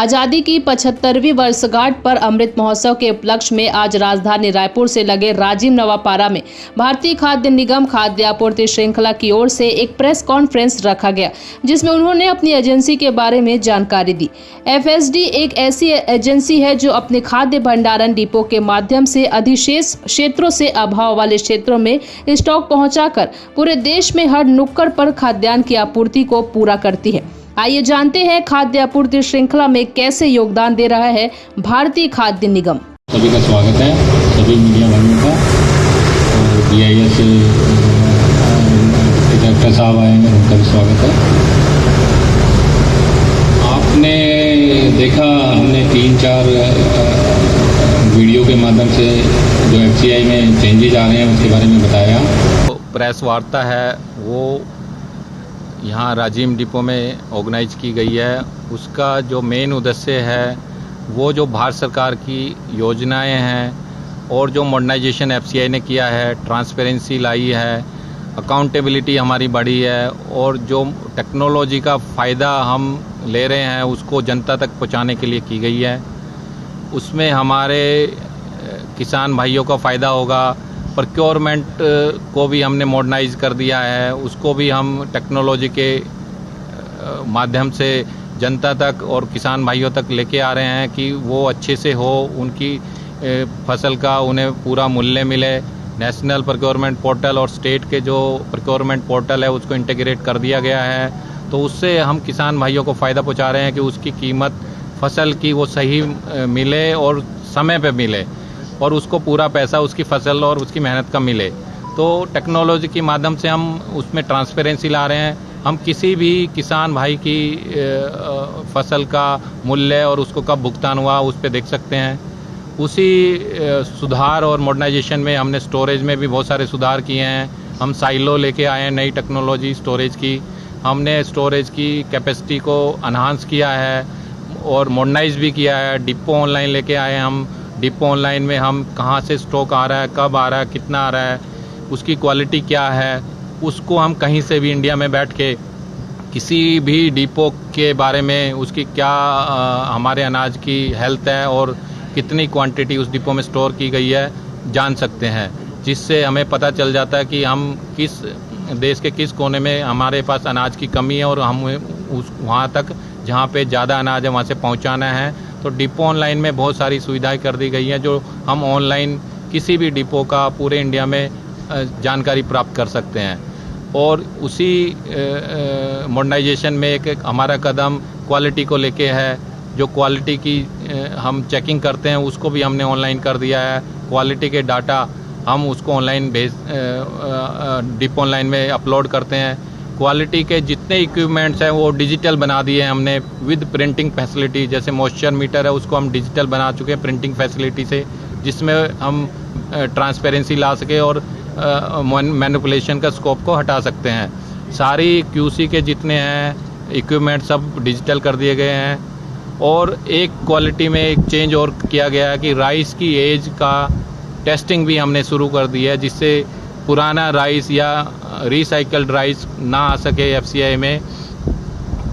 आज़ादी की 75वीं वर्षगांठ पर अमृत महोत्सव के उपलक्ष्य में आज राजधानी रायपुर से लगे राजीव नवापारा में भारतीय खाद्य निगम खाद्य आपूर्ति श्रृंखला की ओर से एक प्रेस कॉन्फ्रेंस रखा गया, जिसमें उन्होंने अपनी एजेंसी के बारे में जानकारी दी। एफएसडी एक ऐसी एजेंसी है जो अपने खाद्य भंडारण डिपो के माध्यम से अधिशेष क्षेत्रों से अभाव वाले क्षेत्रों में स्टॉक पहुंचाकर पूरे देश में हर नुक्कड़ पर खाद्यान्न की आपूर्ति को पूरा करती है। आइए जानते हैं खाद्य आपूर्ति श्रृंखला में कैसे योगदान दे रहा है भारतीय खाद्य निगम। सभी का स्वागत है, सभी मीडिया भाइयों का। और BIS डायरेक्टर साहब आए हैं, उनका भी स्वागत है। आपने देखा, हमने 3-4 वीडियो के माध्यम से जो FCI में चेंजेज आ रहे हैं उसके बारे में बताया। प्रेस वार्ता है वो यहाँ राजीव डिपो में ऑर्गेनाइज की गई है। उसका जो मेन उद्देश्य है वो जो भारत सरकार की योजनाएं हैं और जो मॉडर्नाइजेशन FCI ने किया है, ट्रांसपेरेंसी लाई है, अकाउंटेबिलिटी हमारी बढ़ी है और जो टेक्नोलॉजी का फ़ायदा हम ले रहे हैं उसको जनता तक पहुँचाने के लिए की गई है। उसमें हमारे किसान भाइयों का फ़ायदा होगा। प्रोक्योरमेंट को भी हमने मॉडर्नाइज कर दिया है, उसको भी हम टेक्नोलॉजी के माध्यम से जनता तक और किसान भाइयों तक लेके आ रहे हैं कि वो अच्छे से हो, उनकी फसल का उन्हें पूरा मूल्य मिले। नेशनल प्रोक्योरमेंट पोर्टल और स्टेट के जो प्रोक्योरमेंट पोर्टल है उसको इंटीग्रेट कर दिया गया है, तो उससे हम किसान भाइयों को फ़ायदा पहुंचा रहे हैं कि उसकी कीमत फसल की वो सही मिले और समय पे मिले और उसको पूरा पैसा उसकी फसल और उसकी मेहनत का मिले। तो टेक्नोलॉजी के माध्यम से हम उसमें ट्रांसपेरेंसी ला रहे हैं। हम किसी भी किसान भाई की फसल का मूल्य और उसको कब भुगतान हुआ उस पर देख सकते हैं। उसी सुधार और मॉडर्नाइजेशन में हमने स्टोरेज में भी बहुत सारे सुधार किए हैं। हम साइलो लेके आए हैं, नई टेक्नोलॉजी स्टोरेज की। हमने स्टोरेज की कैपेसिटी को एनहांस किया है और मॉडर्नाइज भी किया है। डिपो ऑनलाइन लेके आए हैं हम। डिपो ऑनलाइन में हम कहाँ से स्टॉक आ रहा है, कब आ रहा है, कितना आ रहा है, उसकी क्वालिटी क्या है, उसको हम कहीं से भी इंडिया में बैठ के किसी भी डिपो के बारे में उसकी क्या हमारे अनाज की हेल्थ है और कितनी क्वांटिटी उस डिपो में स्टोर की गई है जान सकते हैं, जिससे हमें पता चल जाता है कि हम किस देश के किस कोने में हमारे पास अनाज की कमी है और हम वहाँ तक जहाँ पे ज़्यादा अनाज है वहाँ से पहुँचाना है। तो डिपो ऑनलाइन में बहुत सारी सुविधाएं कर दी गई हैं जो हम ऑनलाइन किसी भी डिपो का पूरे इंडिया में जानकारी प्राप्त कर सकते हैं। और उसी मॉडर्नाइजेशन में एक हमारा कदम क्वालिटी को लेके है। जो क्वालिटी की हम चेकिंग करते हैं उसको भी हमने ऑनलाइन कर दिया है। क्वालिटी के डाटा हम उसको ऑनलाइन डिपो ऑनलाइन में अपलोड करते हैं। क्वालिटी के जितने इक्विपमेंट्स हैं वो डिजिटल बना दिए हैं हमने विद प्रिंटिंग फैसिलिटी। जैसे मॉइस्चर मीटर है उसको हम डिजिटल बना चुके हैं प्रिंटिंग फैसिलिटी से, जिसमें हम ट्रांसपेरेंसी ला सके और मैनिपुलेशन का स्कोप को हटा सकते हैं। सारी QC के जितने हैं इक्विपमेंट सब डिजिटल कर दिए गए हैं। और एक क्वालिटी में एक चेंज और किया गया है कि राइस की एज का टेस्टिंग भी हमने शुरू कर दी है, जिससे पुराना राइस या रिसाइकल्ड राइस ना आ सके FCI में।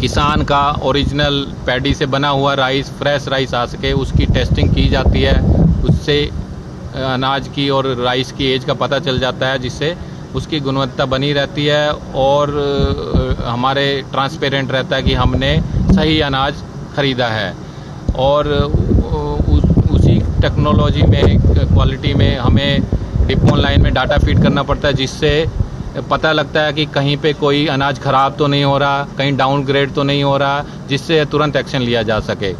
किसान का ओरिजिनल पैडी से बना हुआ राइस, फ्रेश राइस आ सके, उसकी टेस्टिंग की जाती है। उससे अनाज की और राइस की एज का पता चल जाता है, जिससे उसकी गुणवत्ता बनी रहती है और हमारे ट्रांसपेरेंट रहता है कि हमने सही अनाज ख़रीदा है। और उसी टेक्नोलॉजी में क्वालिटी में हमें डिपो ऑनलाइन में डाटा फीड करना पड़ता है, जिससे पता लगता है कि कहीं पे कोई अनाज ख़राब तो नहीं हो रहा, कहीं डाउनग्रेड तो नहीं हो रहा, जिससे तुरंत एक्शन लिया जा सके।